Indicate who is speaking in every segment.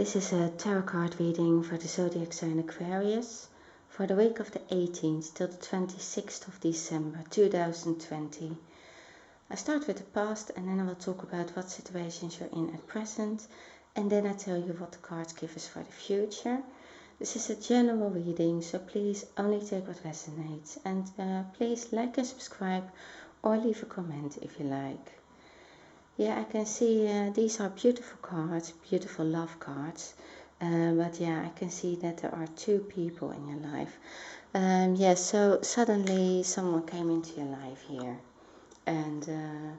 Speaker 1: This is a tarot card reading for the Zodiac Sign Aquarius for the week of the 18th till the 26th of December 2020. I start with the past and then I will talk about what situations you're in at present, and then I tell you what the cards give us for the future. This is a general reading, so please only take what resonates, and please like and subscribe or leave a comment if you like. Yeah, I can see these are beautiful cards, beautiful love cards. But yeah, I can see that there are two people in your life. Yeah, so suddenly someone came into your life here. And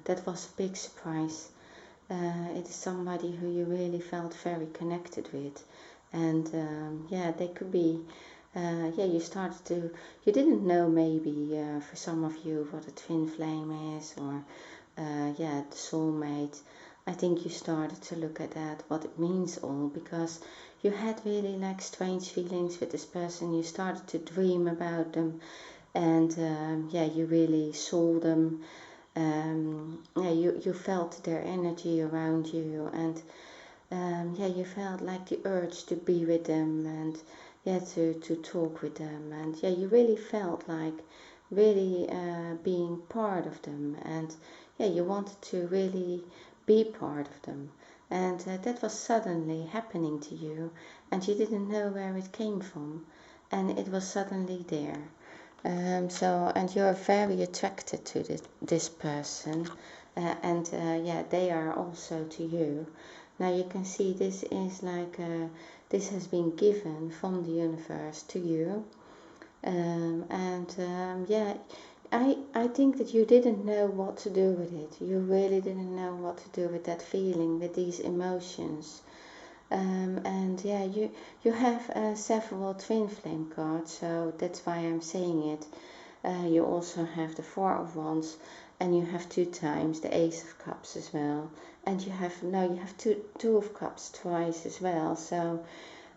Speaker 1: that was a big surprise. It is somebody who you really felt very connected with. And yeah, they could be, yeah, you didn't know maybe for some of you what a twin flame is, or yeah, the soulmate. I think you started to look at that, what it means all, because you had really like strange feelings with this person. You started to dream about them, and yeah, you really saw them. Yeah, you felt their energy around you, and yeah, you felt like the urge to be with them, and yeah, to talk with them, and yeah, you really felt like really being part of them, and yeah, you wanted to really be part of them, and that was suddenly happening to you, and you didn't know where it came from, and it was suddenly there. And you're very attracted to this person, and yeah, they are also to you. Now you can see this is like this has been given from the universe to you, and yeah, I think that you didn't know what to do with it. You really didn't know what to do with that feeling, with these emotions. And yeah, you have several twin flame cards, so that's why I'm saying it. You also have the Four of Wands, and you have two times the Ace of Cups as well, and you have two of Cups twice as well. So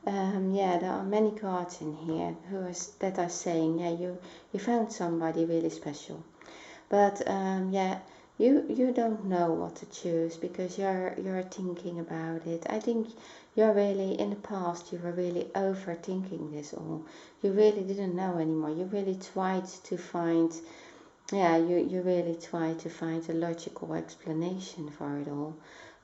Speaker 1: yeah, there are many cards in here that are saying, yeah, you found somebody really special, but yeah, you don't know what to choose because you're thinking about it. I think you're really, in the past you were really overthinking this all. You really didn't know anymore. You really tried to find, yeah, you really tried to find a logical explanation for it all.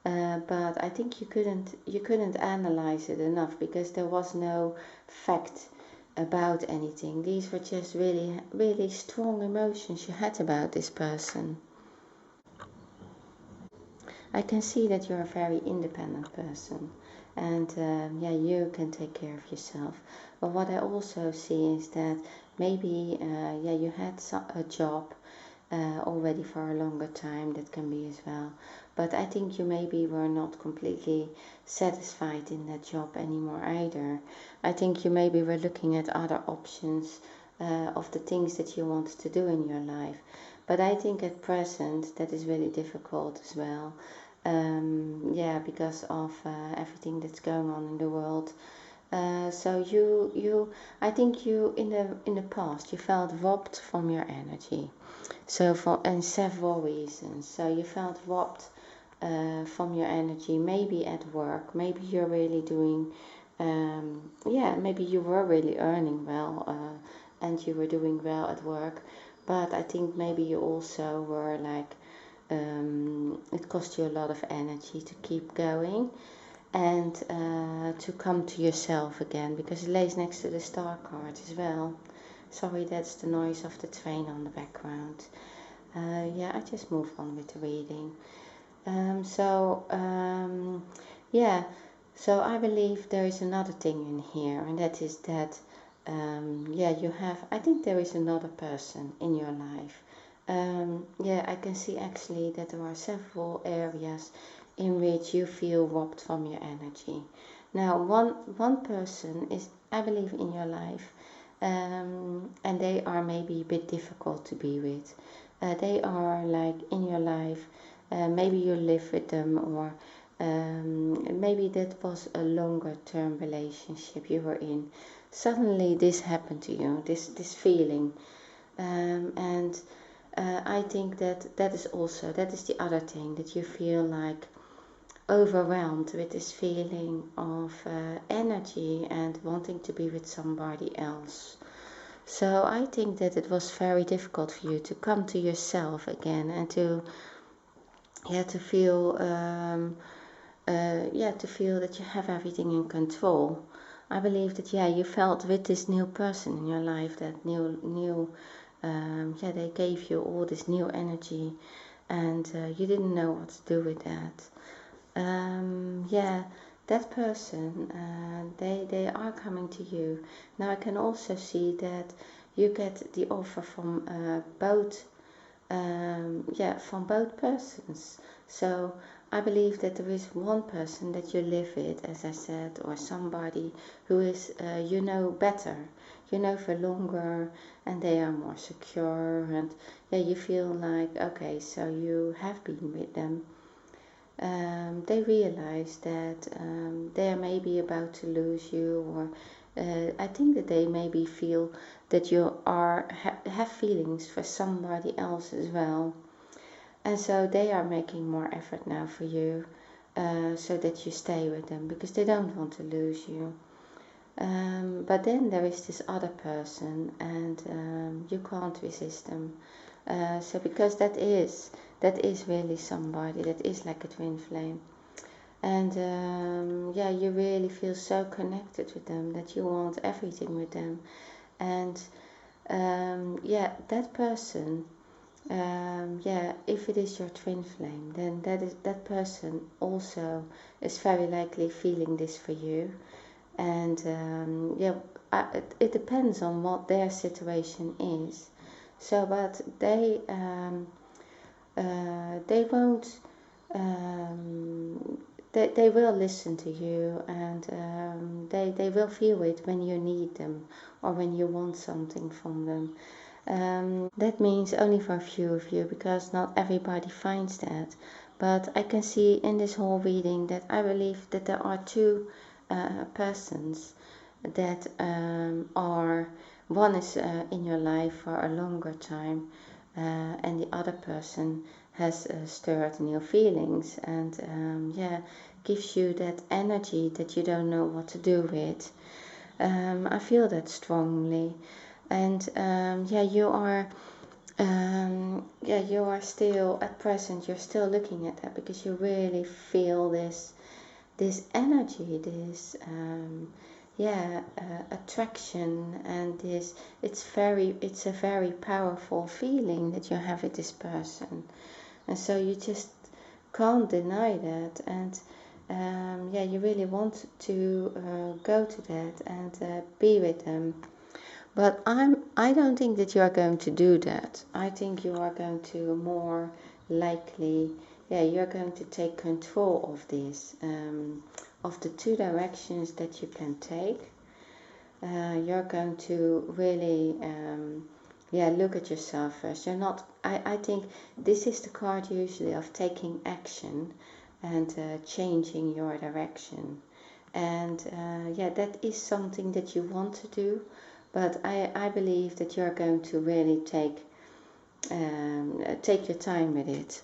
Speaker 1: But I think you couldn't analyze it enough because there was no fact about anything. These were just really strong emotions you had about this person. I can see that you're a very independent person, and yeah, you can take care of yourself. But what I also see is that maybe yeah, you had a job already for a longer time. That can be as well. But I think you maybe were not completely satisfied in that job anymore either. I think you maybe were looking at other options of the things that you wanted to do in your life. But I think at present that is really difficult as well. Yeah, because of everything that's going on in the world. So I think you in the past you felt robbed from your energy. So for and several reasons. So you felt robbed from your energy. Maybe at work. Maybe you're really doing. Yeah, maybe you were really earning well, and you were doing well at work. But I think maybe you also were like. It cost you a lot of energy to keep going and to come to yourself again, because it lays next to the star card as well. Sorry, that's the noise of the train on the background. Yeah, I just move on with the reading. Yeah, so I believe there is another thing in here, and that is that yeah, I think there is another person in your life. Yeah, I can see actually that there are several areas in which you feel robbed from your energy. Now, one person is, I believe, in your life, and they are maybe a bit difficult to be with. They are like in your life. Maybe you live with them, or maybe that was a longer term relationship you were in. Suddenly, this happened to you. This feeling, and I think that is the other thing, that you feel like, overwhelmed with this feeling of energy and wanting to be with somebody else. So I think that it was very difficult for you to come to yourself again and to feel to feel that you have everything in control. I believe that you felt with this new person in your life, that new they gave you all this new energy, and you didn't know what to do with that. That person, they are coming to you. Now I can also see that you get the offer from both persons. So I believe that there is one person that you live with, as I said, or somebody who is you know better, you know for longer, and they are more secure, and you feel like, okay, so you have been with them. They realize that they are maybe about to lose you, or I think that they maybe feel that you have feelings for somebody else as well, and so they are making more effort now for you, so that you stay with them, because they don't want to lose you. But then there is this other person, and you can't resist them. So because that is really somebody that is like a twin flame, and you really feel so connected with them that you want everything with them, and that person, if it is your twin flame, then that person also is very likely feeling this for you, and it depends on what their situation is. So, but they won't. They will listen to you, and they will feel it when you need them or when you want something from them. That means only for a few of you, because not everybody finds that. But I can see in this whole reading that I believe that there are two persons that are, one is in your life for a longer time, and the other person has stirred new feelings, and gives you that energy that you don't know what to do with. I feel that strongly, and you are you are still at present, you're still looking at that because you really feel this energy, this attraction, and this it's a very powerful feeling that you have with this person, and so you just can't deny that, and you really want to go to that and be with them. But I don't think that you are going to do that. I think you are going to more likely, you're going to take control of this, of the two directions that you can take. You're going to really, look at yourself first. You're not. I think this is the card usually of taking action and changing your direction, and that is something that you want to do. But I believe that you're going to really take your time with it.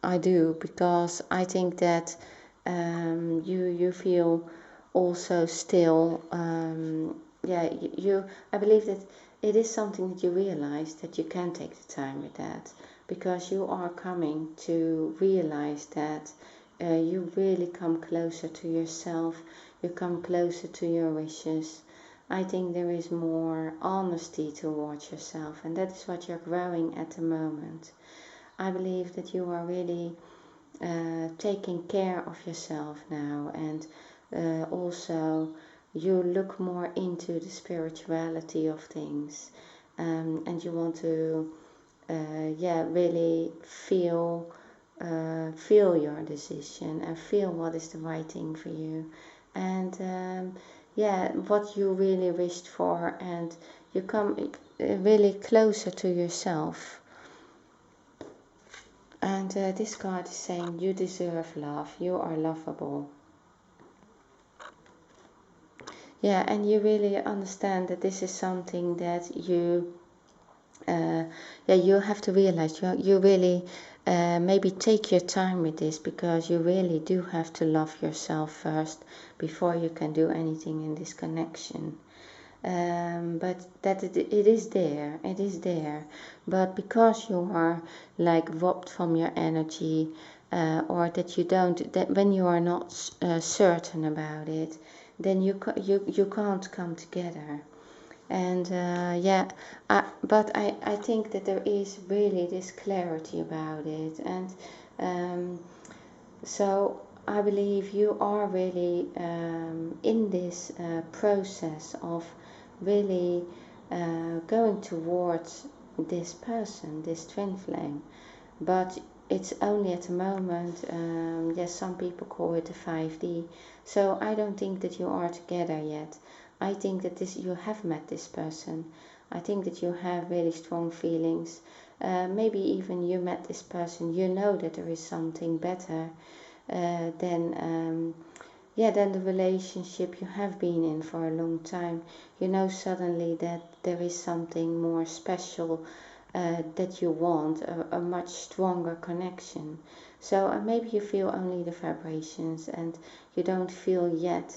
Speaker 1: I do, because I think that you feel also still, I believe that it is something that you realize that you can take the time with that, because you are coming to realize that you really come closer to yourself, you come closer to your wishes. I think there is more honesty towards yourself, and that is what you're growing at the moment. I believe that you are really taking care of yourself now, and also you look more into the spirituality of things, and you want to really feel your decision and feel what is the right thing for you, and what you really wished for, and you come really closer to yourself. And this card is saying you deserve love, you are lovable. Yeah, and you really understand that this is something that you you have to realize. You really maybe take your time with this, because you really do have to love yourself first before you can do anything in this connection. But that it is there, but because you are like robbed from your energy, or that you don't, that when you are not certain about it, then you can't come together. And but I think that there is really this clarity about it, and so I believe you are really in this process of really going towards this person, this twin flame. But it's only at the moment, yes, some people call it the 5D. So I don't think that you are together yet. I think that you have met this person. I think that you have really strong feelings. Maybe even you met this person, you know that there is something better than the relationship you have been in for a long time. You know suddenly that there is something more special that you want, a much stronger connection. So maybe you feel only the vibrations, and you don't feel yet,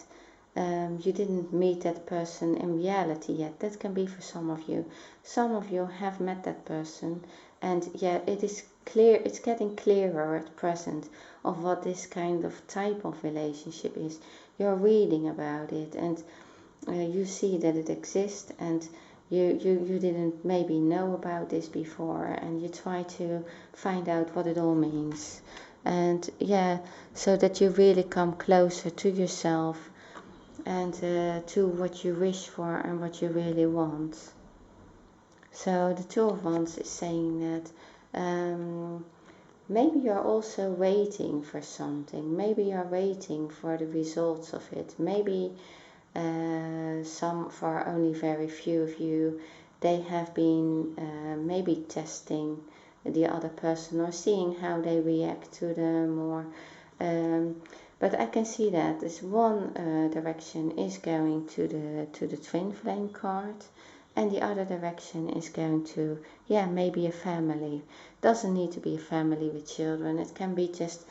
Speaker 1: you didn't meet that person in reality yet. That can be for some of you. Some of you have met that person, and it is clear, it's getting clearer at present of what this kind of type of relationship is. You're reading about it, and you see that it exists, and you didn't maybe know about this before, and you try to find out what it all means. And so that you really come closer to yourself, and to what you wish for and what you really want. So the Two of Wands is saying that maybe you're also waiting for something. Maybe you're waiting for the results of it. Maybe some, for only very few of you, they have been maybe testing the other person, or seeing how they react to them, or but I can see that this one direction is going to the twin flame card, and the other direction is going to maybe a family. Doesn't need to be a family with children. It can be just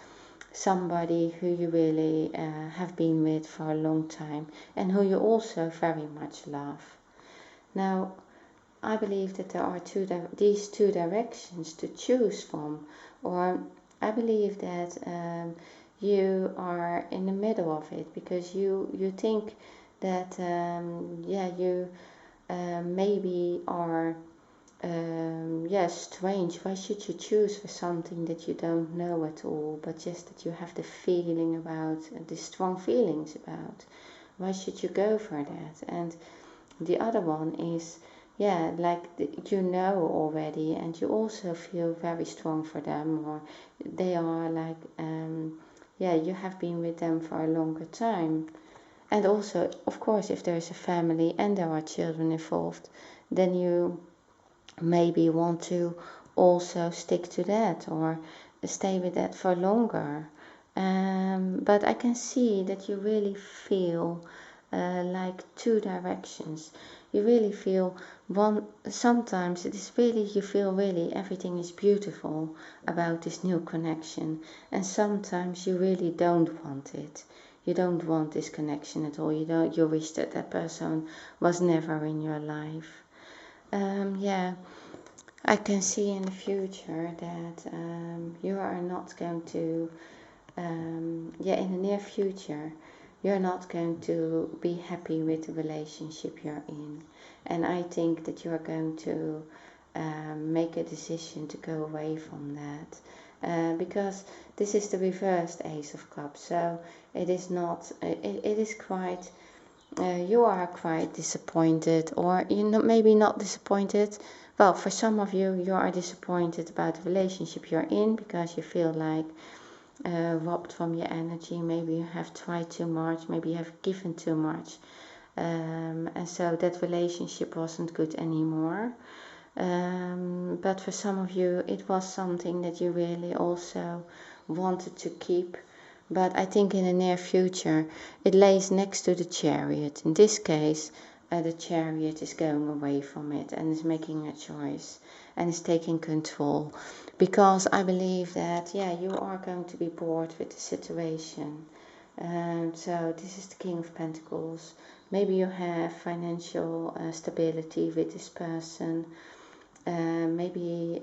Speaker 1: somebody who you really have been with for a long time, and who you also very much love. Now, I believe that there are these two directions to choose from, or I believe that you are in the middle of it, because you think that you maybe are strange. Why should you choose for something that you don't know at all, but just that you have the feeling about, the strong feelings about? Why should you go for that? And the other one is you know already, and you also feel very strong for them, or they are like you have been with them for a longer time. And also, of course, if there is a family and there are children involved, then you maybe want to also stick to that, or stay with that for longer. But I can see that you really feel like two directions. You really feel one. Sometimes it is really, you feel really everything is beautiful about this new connection, and sometimes you really don't want it. You don't want this connection at all. You wish that that person was never in your life. I can see in the future that you are not going to, in the near future, you're not going to be happy with the relationship you're in. And I think that you're going to make a decision to go away from that. Because this is the reversed Ace of Cups. So it is not, it is quite, you are quite disappointed, or maybe not disappointed. Well, for some of you, you are disappointed about the relationship you're in, because you feel like robbed from your energy. Maybe you have tried too much, maybe you have given too much, and so that relationship wasn't good anymore. But for some of you, it was something that you really also wanted to keep. But I think in the near future, it lays next to the Chariot. In this case, the Chariot is going away from it, and is making a choice, and is taking control. because I believe that, yeah, you are going to be bored with the situation. So this is the King of Pentacles. Maybe you have financial stability with this person. Maybe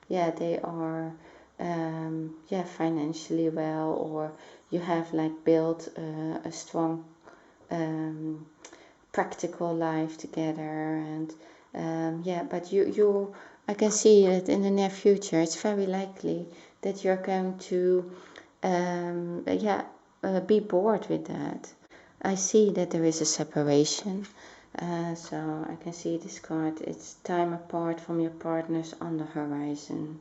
Speaker 1: yeah, they are yeah, financially well, or you have like built a strong practical life together. And yeah, but you I can see that in the near future it's very likely that you're going to yeah, be bored with that. I see that there is a separation. So I can see this card, it's time apart from your partners on the horizon.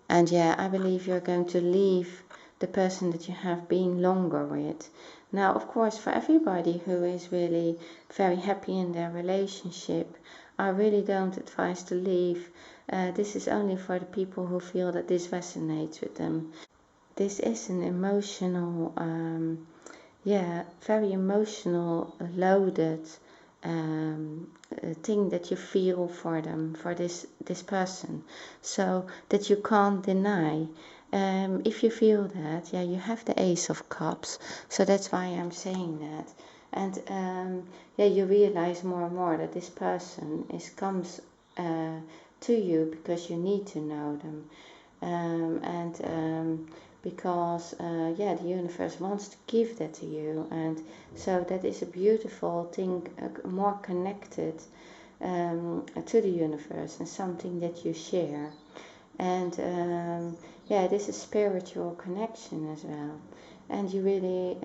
Speaker 1: And yeah, I believe you're going to leave the person that you have been longer with. Now, of course, for everybody who is really very happy in their relationship, I really don't advise to leave. This is only for the people who feel that this resonates with them. This is an emotional, yeah, very emotional, loaded thing that you feel for them, for this person, so that you can't deny. If you feel that, yeah, you have the Ace of Cups, so that's why I'm saying that. And yeah, you realize more and more that this person comes to you because you need to know them. And because yeah, the universe wants to give that to you, and so that is a beautiful thing, more connected to the universe, and something that you share. And yeah, it is a spiritual connection as well. And you really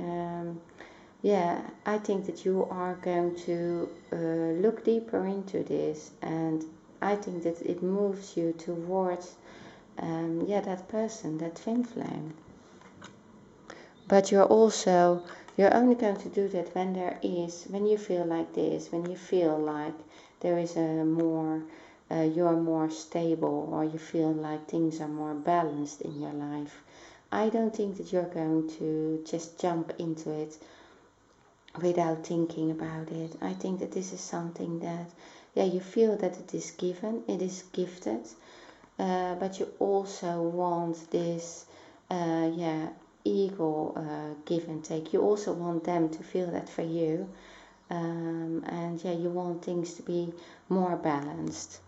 Speaker 1: yeah, I think that you are going to look deeper into this, and I think that it moves you towards yeah, that person, that twin flame. But you're only going to do that when you feel like this, when you feel like there is a more, you're more stable, or you feel like things are more balanced in your life. I don't think that you're going to just jump into it without thinking about it. I think that this is something that, yeah, you feel that it is given, it is gifted, but you also want this, yeah, ego give and take. You also want them to feel that for you, and yeah, you want things to be more balanced.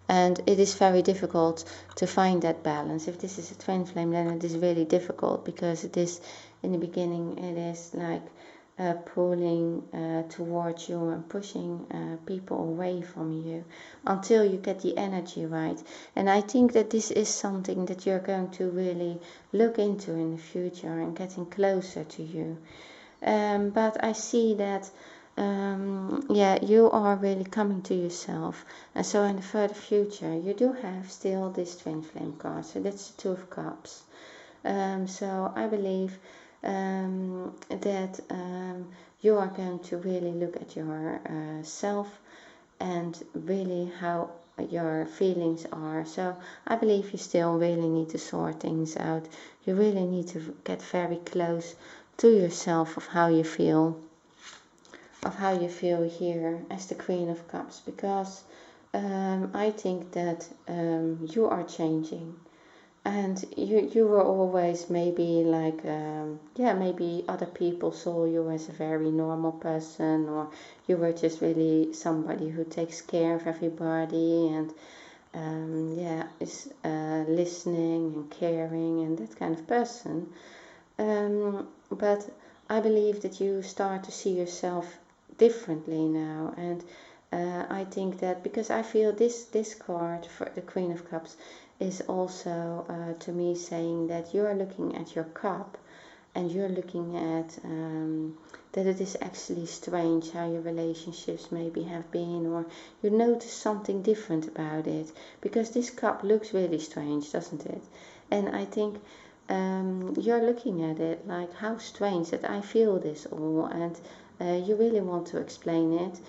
Speaker 1: And it is very difficult to find that balance. If this is a twin flame, then it is really difficult, because it is, in the beginning, it is like pulling towards you and pushing people away from you until you get the energy right. And I think that this is something that you're going to really look into in the future, and getting closer to you. But I see that yeah, you are really coming to yourself. And so in the further future, you do have still this twin flame card. So that's the Two of Cups. So I believe that you are going to really look at your self, and really how your feelings are. So I believe you still really need to sort things out. You really need to get very close to yourself, of how you feel here as the Queen of Cups, because I think that you are changing. And you were always maybe like, yeah, maybe other people saw you as a very normal person, or you were just really somebody who takes care of everybody, and yeah, is listening and caring, and that kind of person. But I believe that you start to see yourself differently now. And I think that, because I feel this card for the Queen of Cups is also to me saying that you are looking at your cup, and you're looking at that it is actually strange how your relationships maybe have been, or you notice something different about it, because this cup looks really strange, doesn't it? And I think you're looking at it like, how strange that I feel this all, and you really want to explain it.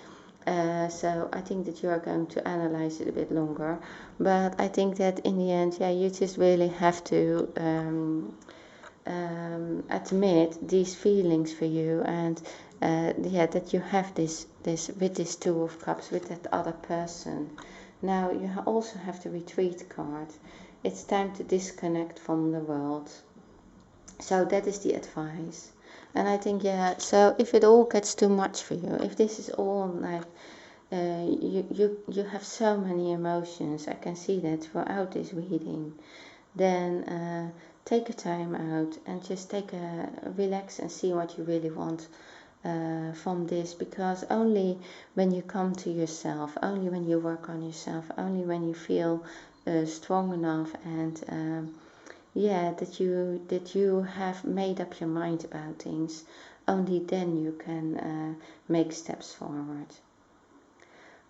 Speaker 1: So I think that you are going to analyze it a bit longer, but I think that in the end, yeah, you just really have to admit these feelings for you, and yeah, that you have this with this Two of Cups, with that other person. Now you also have the retreat card. It's time to disconnect from the world. So that is the advice. And I think, yeah, so if it all gets too much for you, if this is all like, you have so many emotions, I can see that throughout this reading, then take a time out and just relax and see what you really want from this, because only when you come to yourself, only when you work on yourself, only when you feel strong enough and yeah, that you have made up your mind about things, only then you can make steps forward.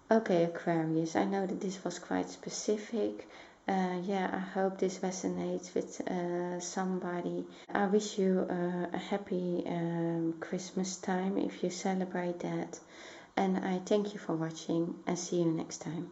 Speaker 1: Okay, Aquarius, I know that this was quite specific. Yeah, I hope this resonates with somebody. I wish you a happy Christmas time if you celebrate that. And I thank you for watching and see you next time.